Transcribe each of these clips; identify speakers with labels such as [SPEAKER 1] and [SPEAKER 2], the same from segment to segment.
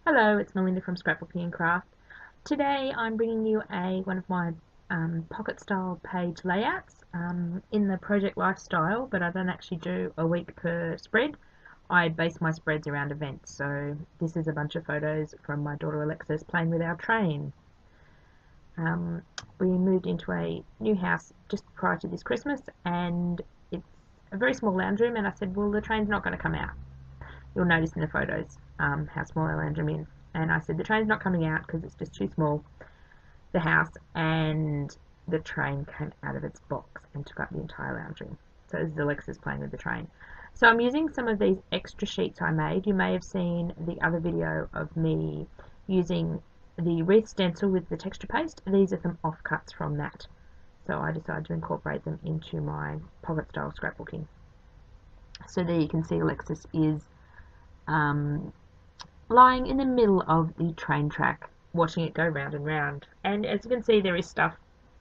[SPEAKER 1] Hello, it's Melinda from Scrapbookingncraft. Today I'm bringing you one of my pocket style page layouts in the project lifestyle, but I don't actually do a week per spread. I base my spreads around events, so this is a bunch of photos from my daughter Alexis playing with our train. We moved into a new house just prior to this Christmas, and it's a very small lounge room, and I said, well, the train's not going to come out. You'll notice in the photos how small our lounge room is. And I said the train's not coming out because it's just too small, the house, and the train came out of its box and took up the entire lounge room. So this is Alexis playing with the train. So I'm using some of these extra sheets I made. You may have seen the other video of me using the Wreath Stencil with the Texture Paste. These are some offcuts from that. So I decided to incorporate them into my pocket style scrapbooking. So there you can see Alexis is lying in the middle of the train track, watching it go round and round. And as you can see, there is stuff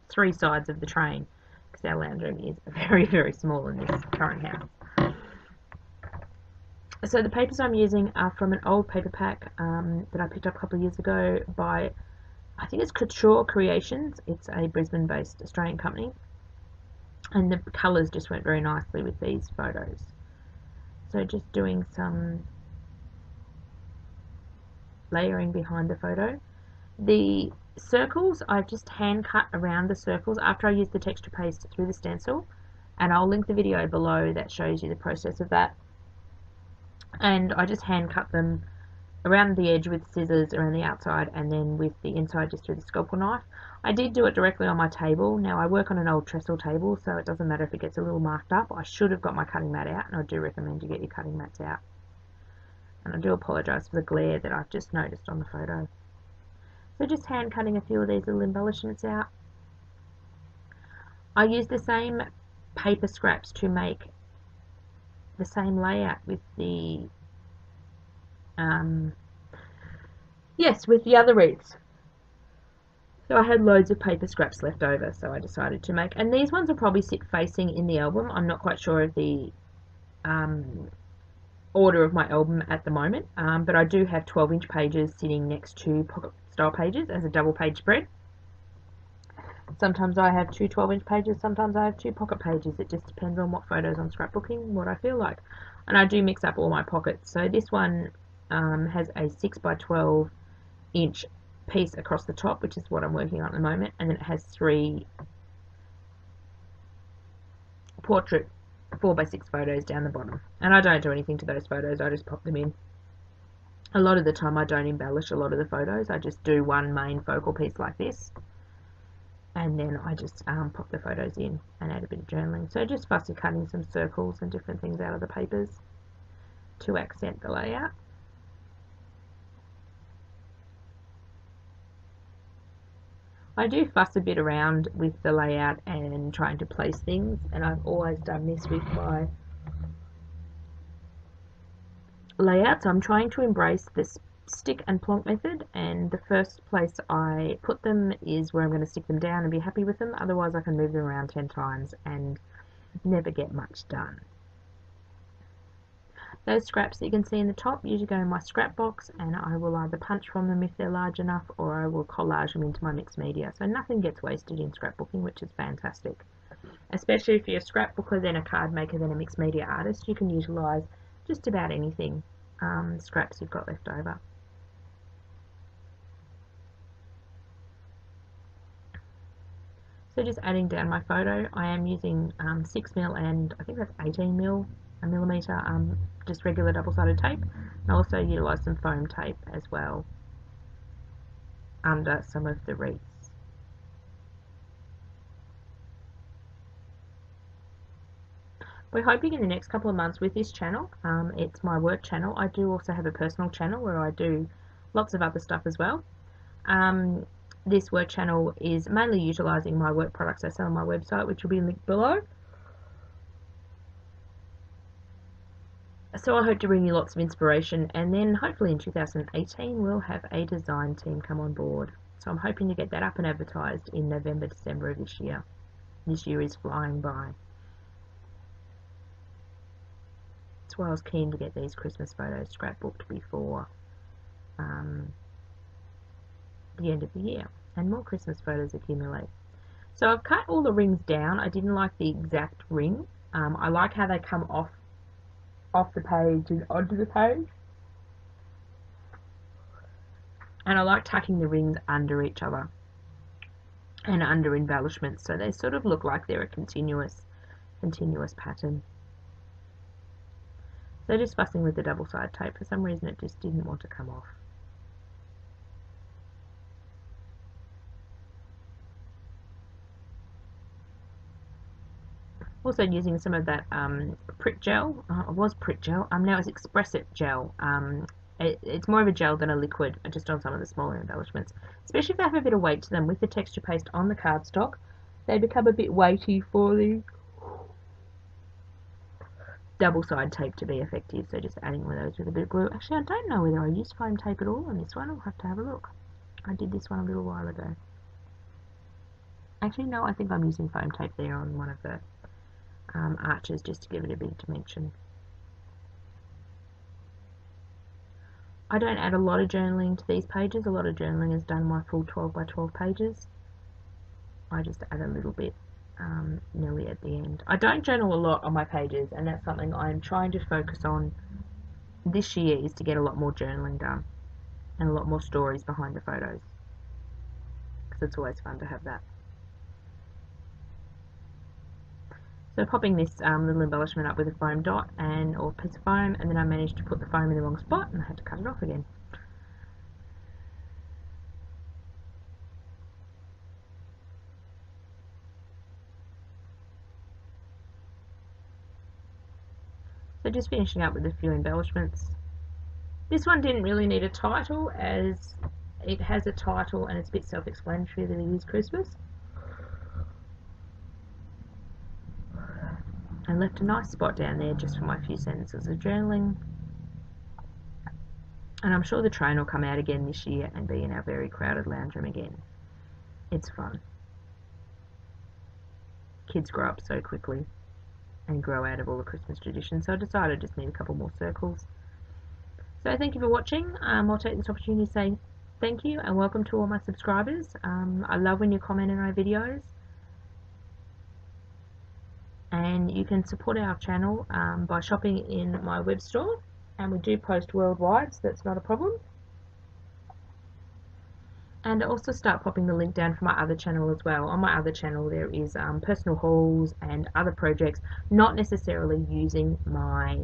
[SPEAKER 1] three sides of the train, because our lounge room is very, very small in this current house. So the papers I'm using are from an old paper pack that I picked up a couple of years ago by, I think it's Couture Creations. It's a Brisbane-based Australian company. And the colours just went very nicely with these photos. So just doing some layering behind the photo. The circles, I've just hand cut around the circles after I use the texture paste through the stencil, and I'll link the video below that shows you the process of that. And I just hand cut them around the edge with scissors around the outside, and then with the inside just through the scalpel knife. I did do it directly on my table. Now I work on an old trestle table, so it doesn't matter if it gets a little marked up. I should have got my cutting mat out, and I do recommend you get your cutting mats out. And I do apologise for the glare that I've just noticed on the photo. So just hand cutting a few of these little embellishments out. I use the same paper scraps to make the same layout with the with the other wreaths. So I had loads of paper scraps left over, so I decided to make, and these ones will probably sit facing in the album. I'm not quite sure of the order of my album at the moment, but I do have 12-inch pages sitting next to pocket style pages as a double page spread. Sometimes I have two 12-inch pages, sometimes I have two pocket pages. It just depends on what photos I'm scrapbooking, what I feel like. And I do mix up all my pockets. So this one has a 6x12-inch piece across the top, which is what I'm working on at the moment, and then it has 3 portrait 4x6 photos down the bottom. And I don't do anything to those photos, I just pop them in. A lot of the time I don't embellish a lot of the photos, I just do one main focal piece like this, and then I just pop the photos in and add a bit of journaling. So just fussy cutting some circles and different things out of the papers to accent the layout. I do fuss a bit around with the layout and trying to place things, and I've always done this with my layouts. I'm trying to embrace this stick and plonk method, and the first place I put them is where I'm going to stick them down and be happy with them. Otherwise I can move them around 10 times and never get much done. Those scraps that you can see in the top usually go in my scrap box, and I will either punch from them if they're large enough, or I will collage them into my mixed media. So nothing gets wasted in scrapbooking, which is fantastic. Especially if you're a scrapbooker, then a card maker, then a mixed media artist, you can utilise just about anything, scraps you've got left over. So just adding down my photo, I am using 6mm and I think that's 18mm just regular double-sided tape. And I also utilise some foam tape as well under some of the wreaths. We're hoping in the next couple of months with this channel, it's my work channel. I do also have a personal channel where I do lots of other stuff as well. This work channel is mainly utilising my work products I sell on my website, which will be linked below. So I hope to bring you lots of inspiration, and then hopefully in 2018 we'll have a design team come on board. So I'm hoping to get that up and advertised in November, December of this year. This year is flying by. That's why I was keen to get these Christmas photos scrapbooked before the end of the year, and more Christmas photos accumulate. So I've cut all the rings down. I didn't like the exact ring. I like how they come off the page and onto the page. And I like tucking the rings under each other and under embellishments, so they sort of look like they're a continuous pattern. So just fussing with the double side tape. For some reason it just didn't want to come off. Also using some of that Prick gel. It was Prick gel. Now it's Express It gel. It's more of a gel than a liquid, just on some of the smaller embellishments. Especially if they have a bit of weight to them. With the texture paste on the cardstock, they become a bit weighty for the double side tape to be effective. So just adding one of those with a bit of glue. Actually, I don't know whether I used foam tape at all on this one. I'll have to have a look. I did this one a little while ago. Actually, no, I think I'm using foam tape there on one of the arches just to give it a bit of dimension. I don't add a lot of journaling to these pages. A lot of journaling is done my full 12 by 12 pages. I just add a little bit nearly at the end. I don't journal a lot on my pages, and that's something I'm trying to focus on this year, is to get a lot more journaling done and a lot more stories behind the photos, because it's always fun to have that. So popping this little embellishment up with a foam dot or piece of foam, and then I managed to put the foam in the wrong spot and I had to cut it off again. So just finishing up with a few embellishments. This one didn't really need a title, as it has a title and it's a bit self-explanatory that it is Christmas. And left a nice spot down there just for my few sentences of journaling. And I'm sure the train will come out again this year and be in our very crowded lounge room again. It's fun. Kids grow up so quickly and grow out of all the Christmas traditions, so I decided I just need a couple more circles. So thank you for watching. I'll take this opportunity to say thank you and welcome to all my subscribers. I love when you comment on our videos. And you can support our channel by shopping in my web store, and we do post worldwide, so that's not a problem. And I also start popping the link down for my other channel as well. On my other channel there is personal hauls and other projects, not necessarily using my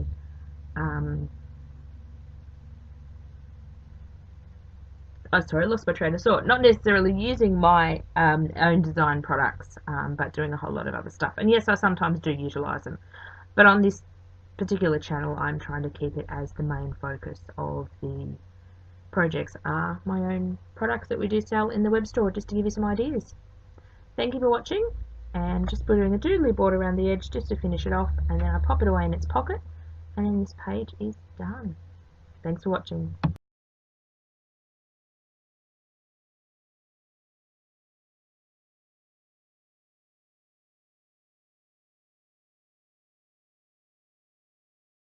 [SPEAKER 1] oh sorry, I lost my train of thought. Not necessarily using my own design products, but doing a whole lot of other stuff. And yes, I sometimes do utilise them. But on this particular channel, I'm trying to keep it as the main focus of the projects are my own products that we do sell in the web store, just to give you some ideas. Thank you for watching, and just doing a doodly border around the edge just to finish it off, and then I pop it away in its pocket, and then this page is done. Thanks for watching.